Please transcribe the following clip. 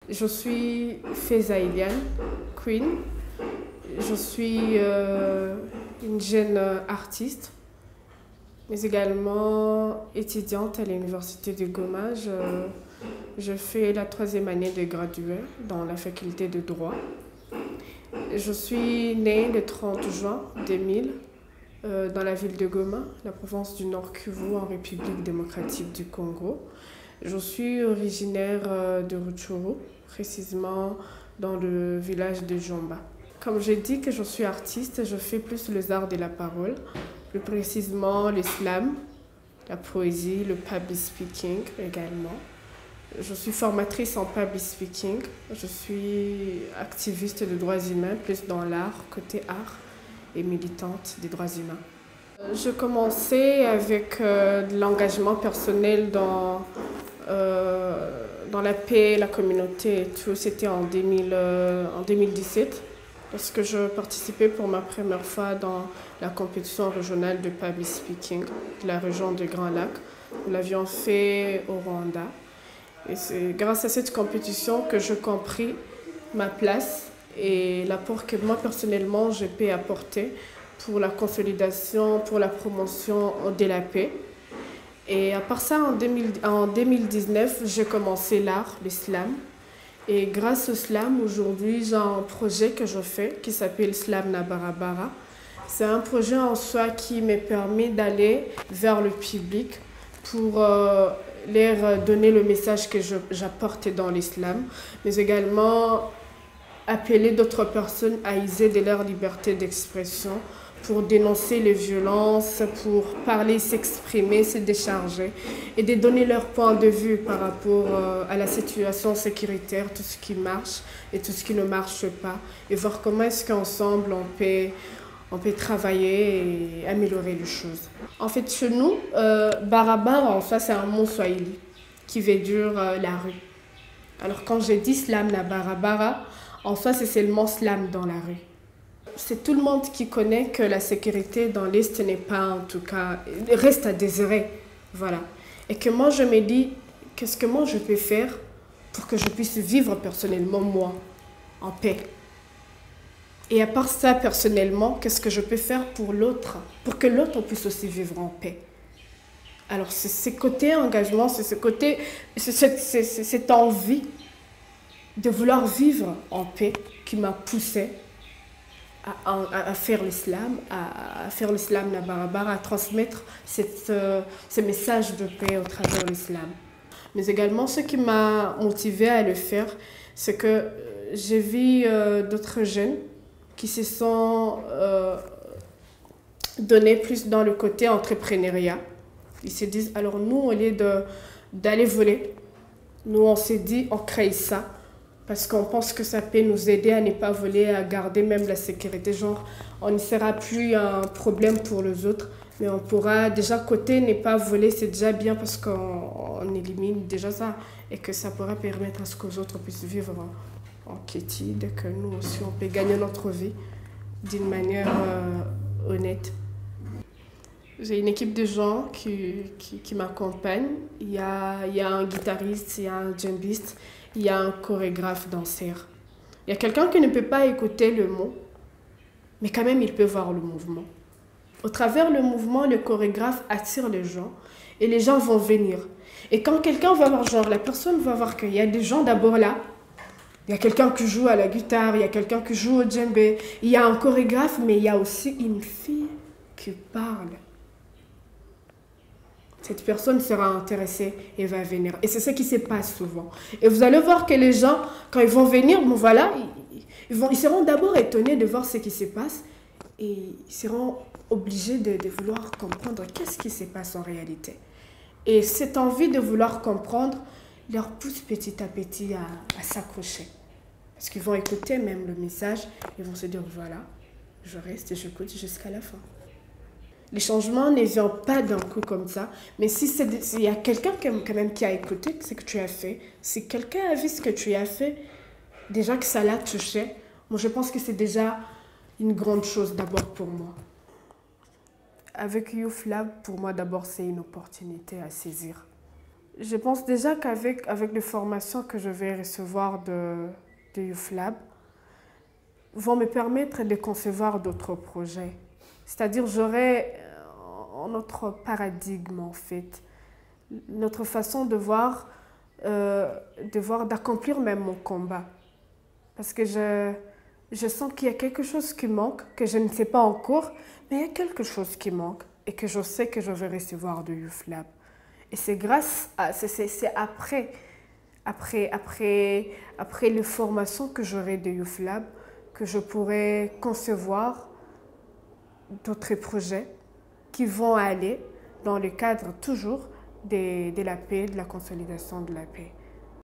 Je suis Faiza Iliane, Queen. Je suis une jeune artiste, mais également étudiante à l'Université de Goma. Je fais la 3e année de graduée dans la faculté de droit. Je suis née le 30 juin 2000 dans la ville de Goma, la province du Nord Kivu, en République démocratique du Congo. Je suis originaire de Rutshuru, précisément dans le village de Jomba. Comme j'ai dit que je suis artiste, je fais plus les arts de la parole, plus précisément le slam, la poésie, le public speaking également. Je suis formatrice en public speaking, je suis activiste de droits humains, plus dans l'art, côté art, et militante des droits humains. Je commençais avec de l'engagement personnel dans la paix, la communauté et tout. C'était en 2017, lorsque je participais pour ma première fois dans la compétition régionale de public speaking de la région de Grand Lac. Nous l'avions fait au Rwanda. Et c'est grâce à cette compétition que j'ai compris ma place et l'apport que moi personnellement je peux apporter pour la consolidation, pour la promotion de la paix. Et à part ça, en 2019, j'ai commencé l'art, le slam. Et grâce au slam, aujourd'hui, j'ai un projet que je fais qui s'appelle Slam na Barabara. C'est un projet en soi qui me permet d'aller vers le public pour leur donner le message que j'apporte dans l'islam, mais également appeler d'autres personnes à user de leur liberté d'expression pour dénoncer les violences, pour parler, s'exprimer, se décharger et de donner leur point de vue par rapport à la situation sécuritaire, tout ce qui marche et tout ce qui ne marche pas, et voir comment est-ce qu'ensemble on peut travailler et améliorer les choses. En fait, chez nous, Barabara, en fait, c'est un mot swahili qui veut dire la rue. Alors quand je dis slam na Barabara, en soi, c'est seulement slam dans la rue. C'est tout le monde qui connaît que la sécurité dans l'Est n'est pas, en tout cas, reste à désirer. Voilà. Et que moi, je me dis, qu'est-ce que moi je peux faire pour que je puisse vivre personnellement, moi, en paix. Et à part ça, personnellement, qu'est-ce que je peux faire pour l'autre, pour que l'autre puisse aussi vivre en paix. Alors, c'est ce côté engagement, c'est ce côté, cette envie de vouloir vivre en paix qui m'a poussée à faire l'islam, à faire l'islam na Barabara, à transmettre ce message de paix au travers de l'islam. Mais également, ce qui m'a motivée à le faire, c'est que j'ai vu d'autres jeunes qui se sont donnés plus dans le côté entrepreneuriat. Ils se disent, alors nous, au lieu d'aller voler, nous on s'est dit, on crée ça, parce qu'on pense que ça peut nous aider à ne pas voler, à garder même la sécurité. Genre, on ne sera plus un problème pour les autres, mais on pourra déjà côté ne pas voler, c'est déjà bien parce qu'on élimine déjà ça, et que ça pourra permettre à ce que les autres puissent vivre en quiétude, que nous aussi on peut gagner notre vie d'une manière honnête. J'ai une équipe de gens qui m'accompagnent. Il y a un guitariste, il y a un djembiste, il y a un chorégraphe danseur. Il y a quelqu'un qui ne peut pas écouter le mot, mais quand même il peut voir le mouvement. Au travers le mouvement, le chorégraphe attire les gens et les gens vont venir. Et quand quelqu'un va voir, genre la personne va voir qu'il y a des gens d'abord là, il y a quelqu'un qui joue à la guitare, il y a quelqu'un qui joue au djembé, il y a un chorégraphe, mais il y a aussi une fille qui parle. Cette personne sera intéressée et va venir. Et c'est ce qui se passe souvent. Et vous allez voir que les gens, quand ils vont venir, bon voilà, ils seront d'abord étonnés de voir ce qui se passe et ils seront obligés de vouloir comprendre qu'est-ce qui se passe en réalité. Et cette envie de vouloir comprendre leur pousse petit à petit à s'accrocher. Parce qu'ils vont écouter même le message, ils vont se dire voilà, je reste et j'écoute jusqu'à la fin. Les changements ne viennent pas d'un coup comme ça, mais s'il y a quelqu'un quand même qui a écouté ce que tu as fait, si quelqu'un a vu ce que tu as fait, déjà que ça l'a touché, moi je pense que c'est déjà une grande chose d'abord pour moi. Avec Youth Lab, pour moi d'abord c'est une opportunité à saisir. Je pense déjà qu'avec les formations que je vais recevoir de YouthLab, vont me permettre de concevoir d'autres projets. C'est-à-dire, j'aurai notre paradigme, en fait, notre façon d'accomplir même mon combat. Parce que je sens qu'il y a quelque chose qui manque, que je ne sais pas encore, mais il y a quelque chose qui manque et que je sais que je vais recevoir de YouthLab. Et c'est après les formations que j'aurai de YouthLab que je pourrai concevoir d'autres projets qui vont aller dans le cadre toujours de la paix, de la consolidation de la paix.